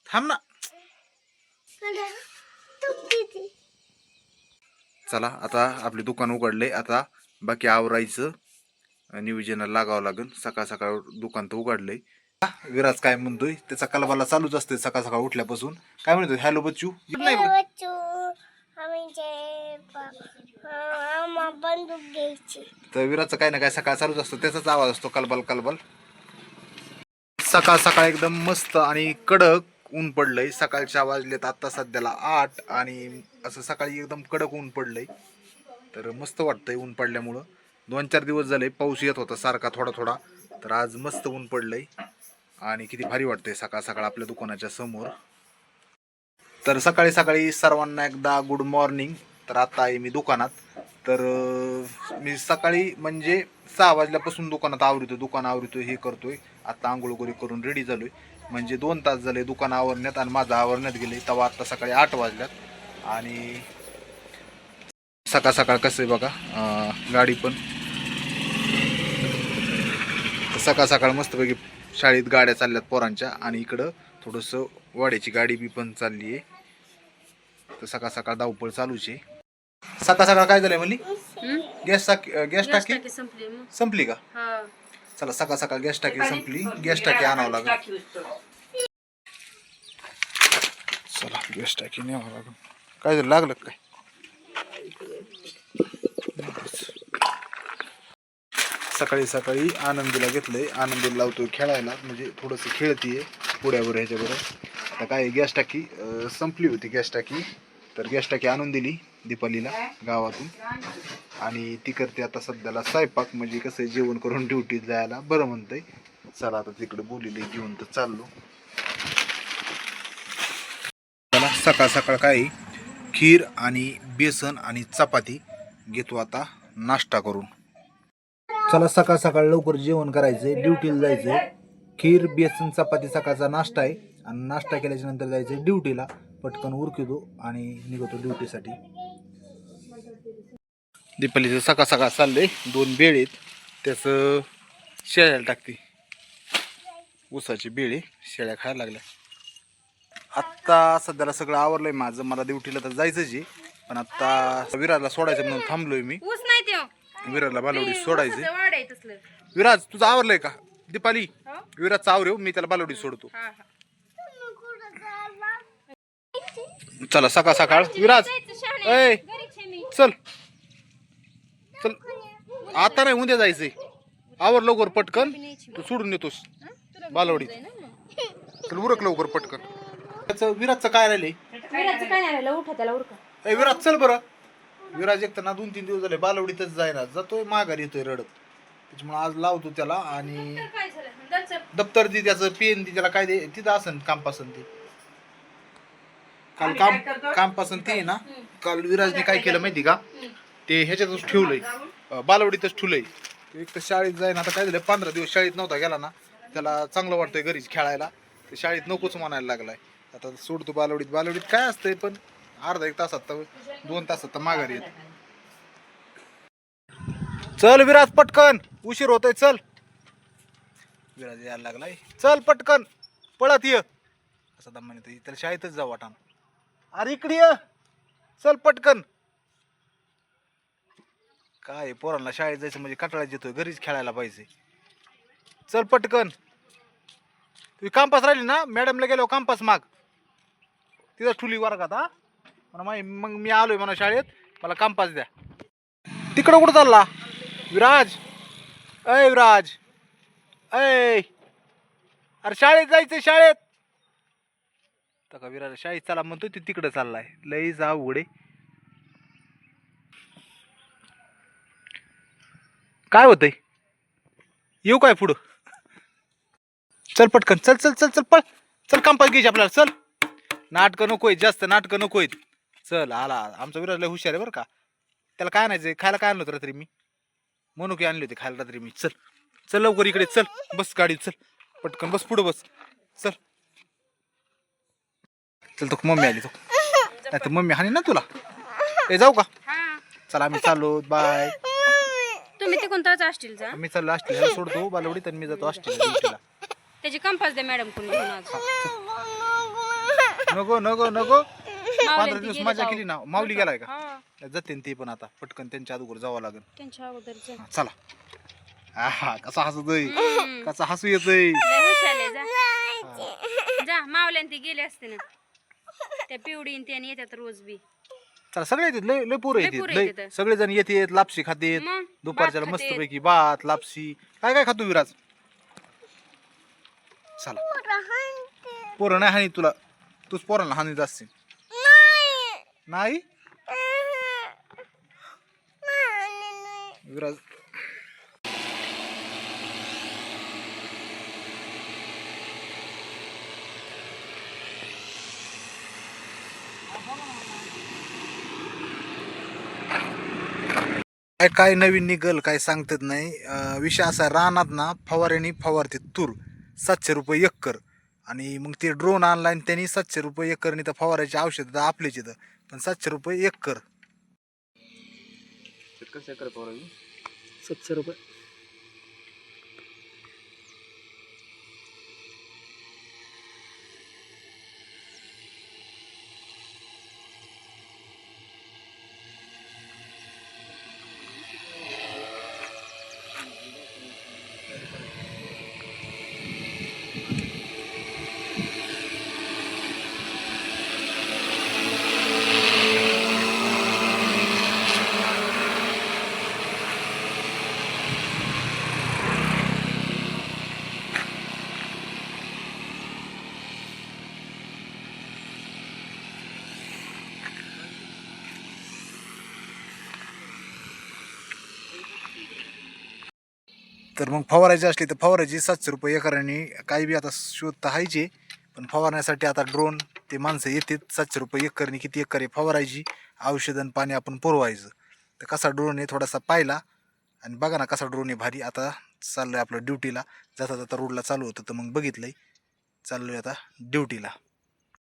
थांब ना. चला आता आपले दुकान उघडले. आता बाकी आवरायचं, नियोजनाला लागावं लागेल. सकाळ सकाळ दुकान तर उघडलंय. विराज काय म्हणतोय, त्याचा कलबाला चालूच असते सकाळ सकाळ उठल्यापासून. काय म्हणतोय, हॅलो बच्चू. नाही बंदूक घ्यायची. तर विराजचं काय ना काय सकाळ चालूच असतो, त्याचाच आवाज असतो कलबल कलबल. सकाळ सकाळ एकदम मस्त आणि कडक ऊन पडलंय. सकाळच्या वाजलेत आता सध्याला 8 आणि असं सकाळी एकदम कडक ऊन पडलंय. तर मस्त वाटतंय ऊन पडल्यामुळं. 2-4 दिवस झाले पाऊस येत होता सारखा थोडा थोडा. तर आज मस्त ऊन पडलंय आणि किती भारी वाटतंय सकाळ सकाळ आपल्या दुकानाच्या समोर. तर सकाळी सकाळी सर्वांना एकदा गुड मॉर्निंग. तर आता आहे मी दुकानात. तर मी सकाळी म्हणजे 6 वाजल्यापासून दुकानात आवरतोय, दुकान आवरतोय, हे करतोय. आता आंघोळ वगैरे करून रेडी झालोय. म्हणजे 2 तास झाले दुकान आवरण्यात आणि माझं आवरण्यात गेले. तेव्हा आता सकाळी 8 वाजल्यात. आणि सकाळ सकाळ कसं आहे बघा, गाडी पण सकाळ सकाळ मस्तपैकी शाळेत गाड्या चालल्यात पोरांच्या. आणि इकडं थोडंसं वाड्याची गाडी बी पण चालली आहे. तर सकाळ सकाळ धावपळ चालूच आहे. सकाळ सकाळ काय झालंय म्हणली, गॅस टाकी संपली का? चला सकाळ सकाळ गॅस टाकी संपली, गॅस टाकी आणावं लागेल. चला गॅस टाकी न्यावं लागेल. काय झालं, लागलं काय? सकाळी सकाळी आनंदीला घेतलंय, आनंदीला लावतोय खेळायला. म्हणजे थोडंसं खेळतीये पुढ्यावर ह्याच्याबरोबर. आता काय गॅस टाकी संपली होती गॅस टाकी. तर गॅस टाकी आणून दिली दीपालीला गावातून. आणि ती करते आता सध्याला स्वयंपाक. म्हणजे कसं जेवण करून ड्युटीत जायला बरं म्हणतंय. चला आता तिकडे बोलिले घेऊन तर चाललो. चला सकाळ सकाळ काय खीर आणि बेसन आणि चपाती घेतो आता नाश्ता करून. चला सकाळ सकाळ लवकर जेवण करायचंय, ड्युटीला जायचंय. खीर बेसन चपाती सकाळचा नाश्ता आहे. आणि नाश्ता केल्याच्या नंतर जायचंय ड्युटीला. पटकन उरकितो आणि निघतो ड्युटीसाठी. दीपालीचं सकाळ सकाळ चाललंय, 2 बेळ आहेत त्याचं शेळ्याला टाकते. ऊसाची बेळ आहे, शेळ्या खायला लागल्या. आत्ता सध्याला सगळं आवरलंय माझं. मला ड्युटीला तर जायचंच आहे, पण आता विराजला सोडायचं म्हणून थांबलोय मी. विराजला बालवडी सोडायचं. विराज तुझं आवरलंय का? दीपाली विराजचं आवरेव, मी त्याला बालवडी सोडतो. चला सकाळ सकाळ विराज ए चल चल, आता नाही उद्या जायचंय. आवर लवकर पटकन, तू सोडून येतोस बालवडी. चल उरक लवकर पटकन. त्याचं विराजचं काय राहिलंय? विराज चल बरं. विराज एक तर ना 2-3 दिवस झाले बालवडीतच जायला जातोय, माघारी येतोय रडत. त्याच्यामुळे आज लावतो त्याला. आणि दप्तर ती त्याचं पेन ती त्याला काय दे तिथं असन कामपासन ती. काल कामपासन ती ना, काल विराजने काय केलं माहिती का, ते ह्याच्यातच ठेवलंय, बालवडीतच ठेवलंय. एक तर शाळेत जाईन. आता काय झालं 15 दिवस शाळेत नव्हता गेला ना, त्याला चांगलं वाटतंय घरीच खेळायला. ते शाळेत नकोच म्हणायला लागलाय. आता सोडतो बालवडीत. बालवडीत काय असतंय पण अर्धा-1 तासात तर 2 तासात तर माघारी येत. चल विराज पटकन, उशीर होतोय. चल विराज यायला लागलाय, चल पटकन पळत ये. असं दमाने तर शाळेतच जाऊ वाटान. अरे इकडे ये, चल पटकन. काय पोरांना शाळेत जायचं म्हणजे कंटाळा येतोय, घरीच खेळायला पाहिजे. चल पटकन. तुझी कांपास राहिली ना, मॅडमला गेलो कांपास माग, तिथं ठुली वर्गात. हा म्हणा मग मी आलोय म्हणा शाळेत, मला कांपास द्या. तिकडं कुठं चालला विराज? अय विराज, अय अरे शाळेत जायचंय शाळेत. तर का विराज शाळेत चला म्हणतोय, ते तिकडं चाललाय. लई जा उघडे. काय होतंय, येऊ काय पुढं? चल पटकन, चल चल चल चल पळ. चल कंपास घ्यायची आपल्याला. चल नाटकं नको आहेत, जास्त नाटकं नको आहेत. चल आला आमचा विराज लय हुशार आहे बरं का. त्याला काय आणायचंय खायला, काय आणलं होतं रात्री मी? मनुके आणले होते खायला रात्री मी. चल चल लवकर इकडे चल, बस गाडीत चल पटकन, बस पुढं बस चल. चल तो मम्मी आली तो, नाही तर मम्मी हानी ना तुला. ए जाऊ का? चला आम्ही चाललो, बाय. तुम्ही ते कोणताच असतील जा. मी चाललो हॉस्टेलला, सोडतो बालवडीत आणि मी जातो हॉस्टेलला. त्याची कंपास दे मॅडम कोण घेऊन आज. नको नको नको, मावल्यांती 15 दिवस गेले मजा का? केली ना. माऊली गेलाय का? हा, जाते ती पण आता पटकन, त्यांच्या अगोदर जावं लागेल. त्यांच्या अगोदरच चला. आहा कसा हसतोय, कसा हसू येतोय. हुशाले जा. जा मावल्यान ती गेले असते ना, त्या पिवडीन त्याने येतात रोज बी. चला सगळे येतात, लय लय पोरं लय पोरं येतात, लय येतात. सगळेजण येतात, लापशी खातेत मग दुपारच्याला भात मस्त खातेत. पैकी, भात लापशी. काय काय खातो विराज? चला. पोरं नाही हानी तुला, तूच पोरांना हानीत असते. नाही विराज. काय नवीन निघल काय सांगतात नाही. विषय असा, रानात ना फवाऱ्याने फवारते तूर 700 रुपये एकर. आणि मग ते ड्रोन ऑनलाईन त्यांनी 700 रुपये एकरनी तर फवारायचे औषध आपलेच इथं, पण 700 रुपये एकर. 700 रुपये. तर मग फवारायची असली तर फवारायची 700 रुपये एकराने. काही बी आता शोध तर हायचे, पण फवारण्यासाठी आता ड्रोन ते माणसं येतात. 700 रुपये एकरनी किती एकर आहे फवारायची, औषध आणि पाणी आपण पुरवायचं. तर कसा ड्रोन आहे थोडासा पाहिला, आणि बघा ना कसा ड्रोन आहे भारी. आता चाललोय आपलं ड्युटीला, जाता जाता रोडला चालू होतं तर मग बघितलंय, चाललोय आता ड्युटीला.